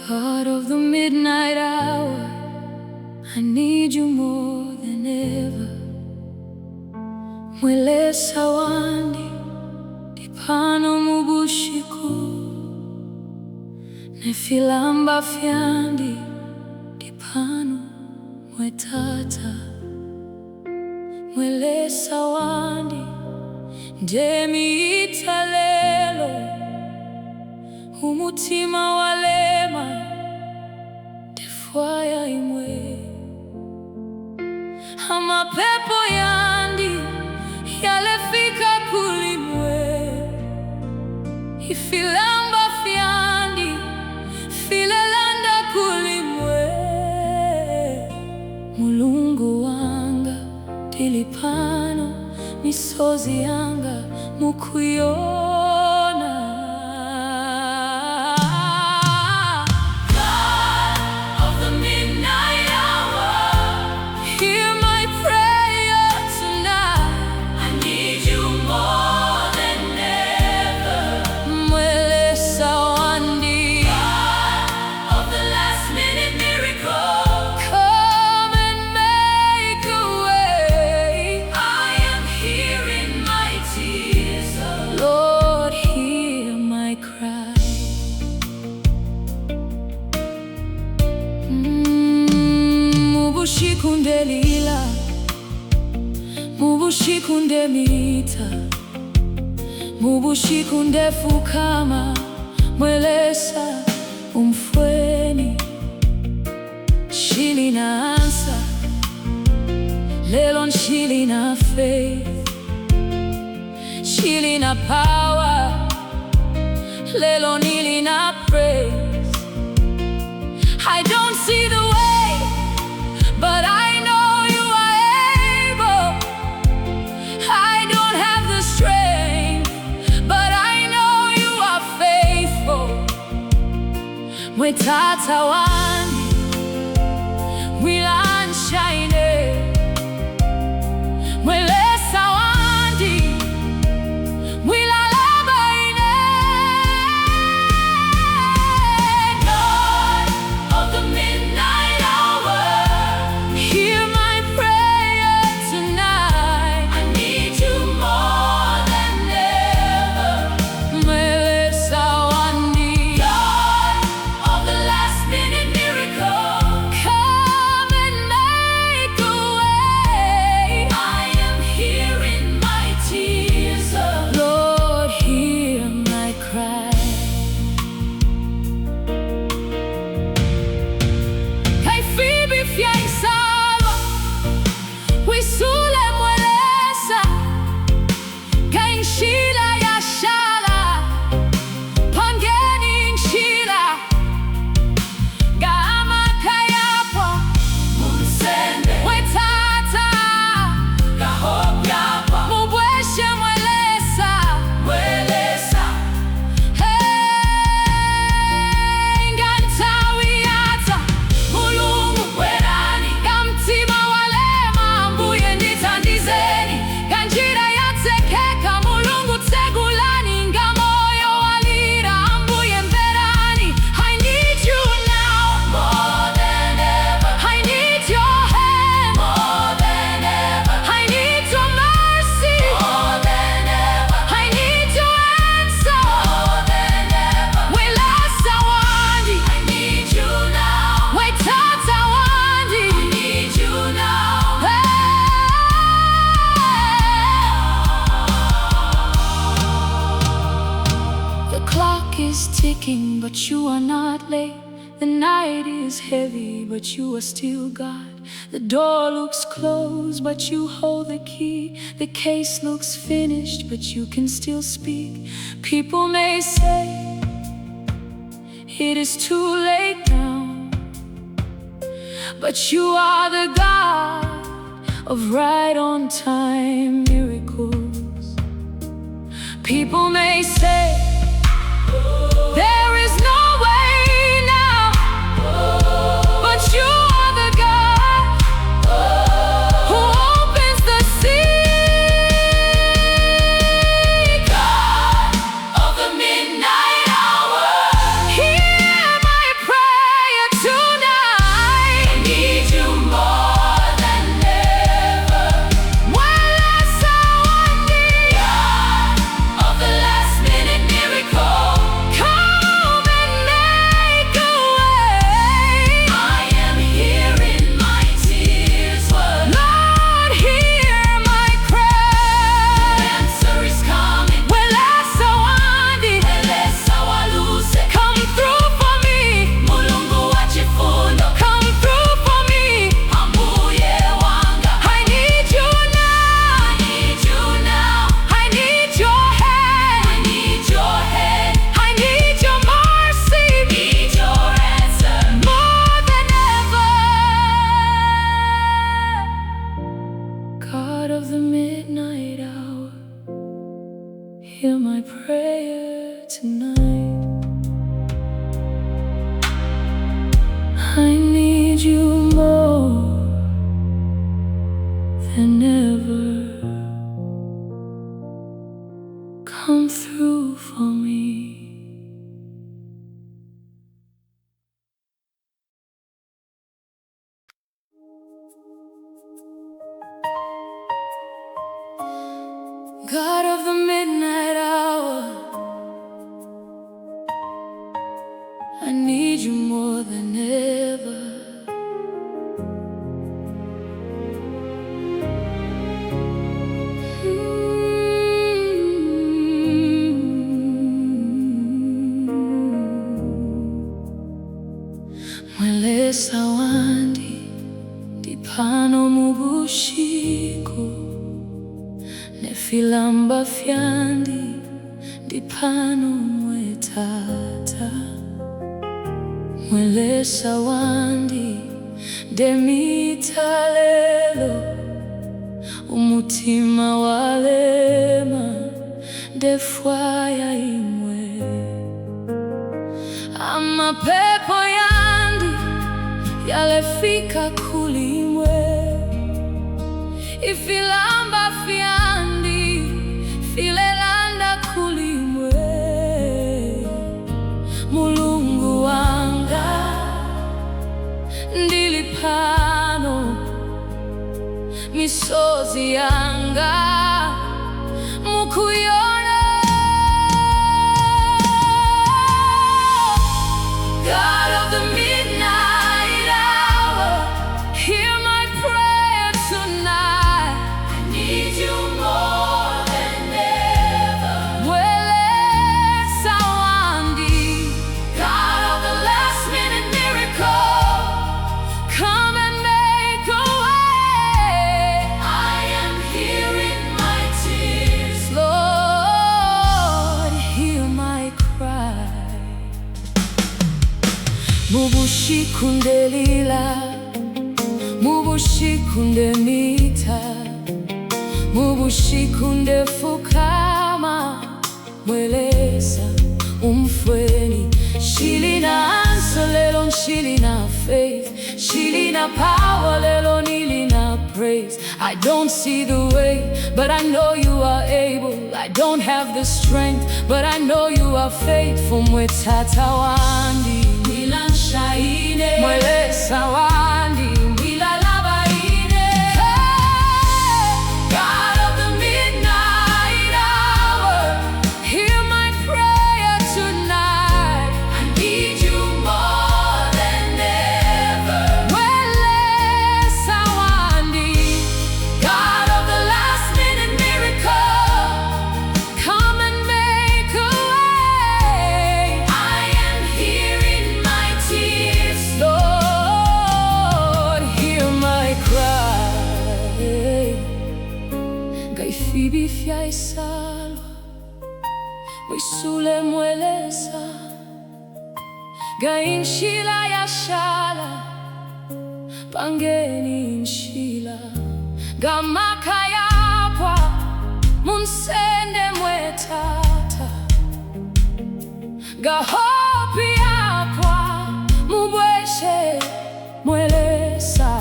God of the midnight hour, I need you more than ever. Mwelesa wandi dipano mubushiku, nefilamba fyandi dipano mwetata. Mwelesa wandi ndemi italelo, umutima walema defwaya imwe. Amapepo yandi yalefika kulimwe, ifilamba fyandi filelanda kulimwe. Mulungu wanga tilipano misozi yanga mukuyona. Mubushikunde lila, mubushikunde mita, mubushikunde fukama. Mwelesa umfweni shili na ansa, lelo nshili na faith, shili na power, lelo nili na praise. I don't see the way, but I know you are able. I don't have the strength, but I know you are faithful. Mwetata wandi wilanshine, mwelesa wandi wilalabaine. God of the midnight hour, hear my prayer tonight. I need you more than ever. Mwelesa wandi, God of the last minute miracle, come and make a way. I am here in my tears, Lord, hear my cry. Kaifibi fiaisalo, wisule mwelesa, kainshila ya shala, pangeni nshila, gama kayapo, mumsende, wetata, kahopyapa, mubweshe mwelesa, mwelesa. Hey, ngantawiyata, mulungu werani, kamtima walema, mbuye nditandizeni, kanjira yatsekeka, mulungu tegulani, ngamoyo walira, mbuye mberani. I need you now more than ever. I need your hand more than ever. I need your mercy more than ever. I need your answer more than ever. Mwelesa wandi, I need you now. Wetata wandi, I need you now. The clock is ticking, but you are not late. The night is heavy, but you are still God. The door looks closed, but you hold the key. The case looks finished, but you can still speak. People may say it is too late now, but you are the God of right on time miracles. People may say there is no way now, but you are the God who opens the sea. God of the midnight hour, I need you more than ever. Mwelesa wandi dipano mubushiko, nefilamba fyandi dipano mwetata. Mwelesa wandi demitalelo, umutima walema defwaya imwe. Amapepo yandi yalefika kulimwe, ifilamba fyandi filelanda kulimwe. Mulungu wanga ndilipano, misozi yanga mukuyona. God of the midnight hour, hear my prayer tonight. I need you more than ever. Mwelesa wandi, God of the last minute miracle, come and make a way. I am here in my tears, Lord, hear my cry. Mubushikunde lila, mubushikunde mita, mubushikunde fukama. Mwelesa umfweni, shilina answer lelo, shilina faith, shilina power lelo, nilina praise. I don't see the way, but I know you are able. I don't have the strength, but I know you are faithful. Mwetata wandi shaine, mwelesa wandi milalabaine. God of the midnight hour, hear my prayer tonight. I need you more than ever. Mwelesa wandi, God of the last minute miracle, come and make a way. I am here in my tears, Lord, hear my cry. Gaifibi fya isalwa, mwisule mwelesa. Gainshila ya shala, pangeni inshila. Gamaka yapwa, munsende mwetata. Gahopi yapwa, mubweshe mwelesa.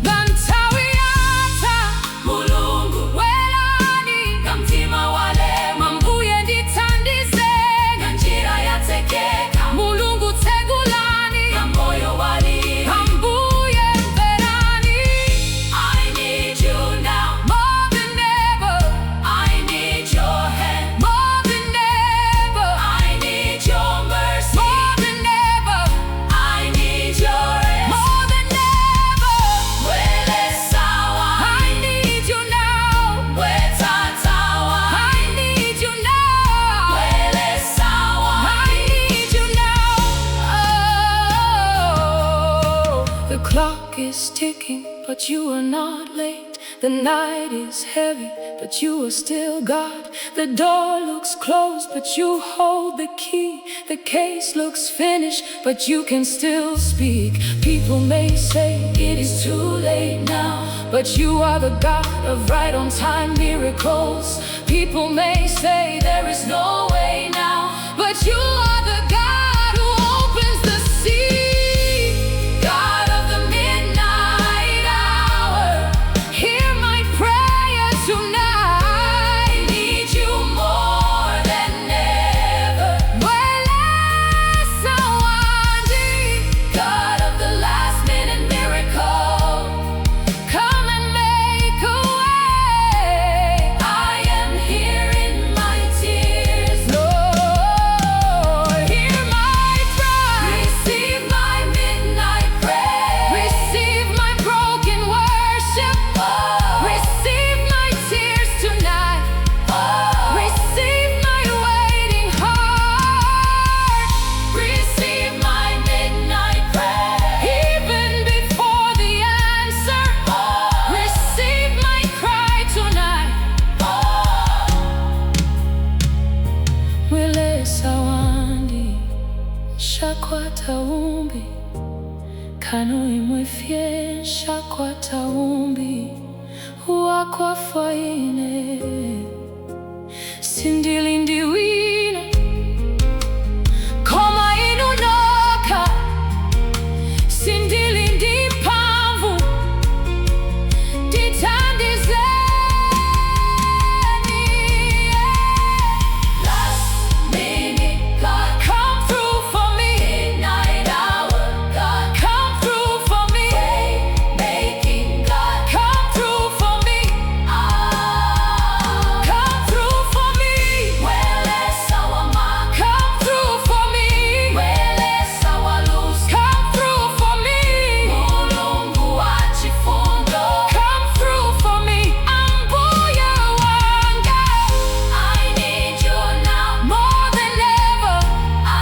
Gantawiyata mulungu welani, gamtima walema mbuye nditandize. Ganjira yatekeka mulungu tegulani, gamoyo wali gambuye mverani. I need you now more than ever. I need your hand more than ever. I need your mercy more than ever. I need your rest more than ever. Mwelesa wandi, I need you now. Mwetata wandi, I need you now. Mwelesa wandi, I need you now. Oh, the clock is ticking, but you are not late. The night is heavy, but you are still God. The door looks closed, but you hold the key. The case looks finished, but you can still speak. People may say it is too late now, but you are the God of right on time miracles. People may say there is no way now, but you are the God who opens the sea. God of the midnight hour, hear my prayer tonight. I need you more than ever. Mwelesa wandi, God of the last minute miracle, come and make a way. I kano imwefie shakwa taumbi wakwa faine sindilindi wina koma inunoka sindilindi pamvu ditandizeni last minute God come through for me midnight hour God come through for me way making God come through for me come through for me wele sawa ma come through for me wele sawa lose come through for me mulungu wa chifundo come through for me ambuye wanga I need you now more than ever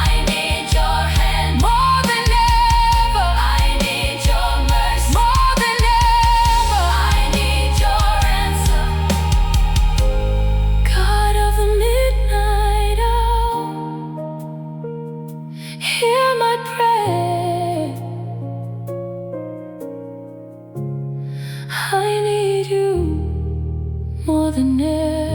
I need your hand more than ever I need your mercy more than ever I need your answer God of the midnight hour hear my prayer I need you more than ever